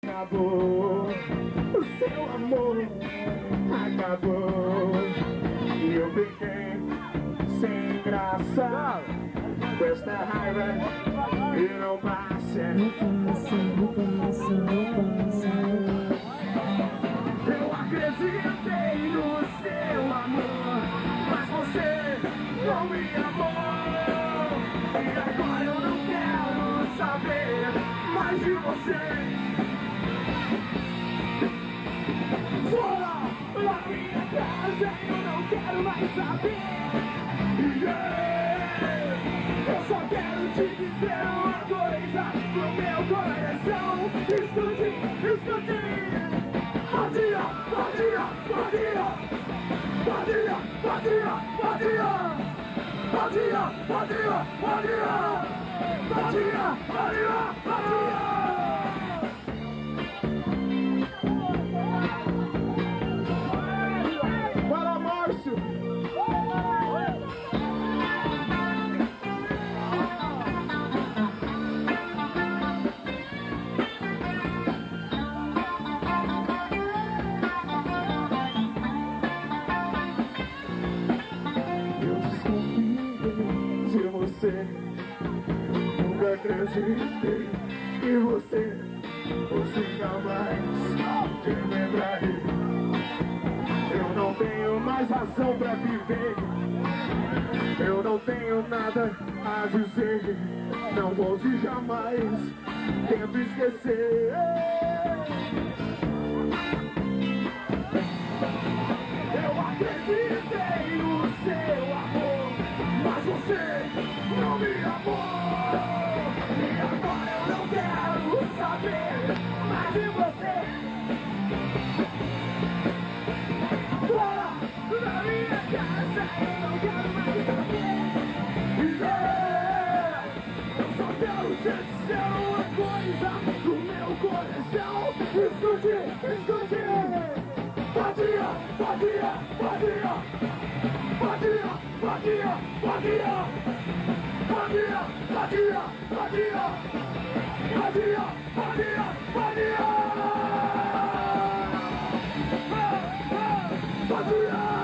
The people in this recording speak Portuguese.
Acabou, o seu amor acabou. E eu fiquei sem graça com esta raiva e não passa. Eu acreditei no seu amor, mas você não me amou. E agora eu não quero saber mais de você. Fora da minha casa, eu não quero mais saber. Eu só quero te dizer uma coisa pro meu coração. Escute, escute. Vadia, vadia, vadia. Vadia, vadia, vadia. Vadia, vadia, vadia. Vadia, vadia, vadia. Fala, Márcio! Eu desconfiei de você, nunca acreditei que você fosse jamais te lembraria. Eu não tenho mais razão pra viver, eu não tenho nada a dizer. Não ouse jamais, tento esquecer. Eu acreditei no seu amor, mas você não me amou. E agora eu não quero saber mais de você. Fora da minha casa, eu não quero mais saber. Eu só quero te dizer uma coisa do meu coração. Escute, escute. Vadia, vadia, vadia. Vadia, vadia, vadia. Vadia, vadia, vadia. Vadia, vadia, vadia. Vadia.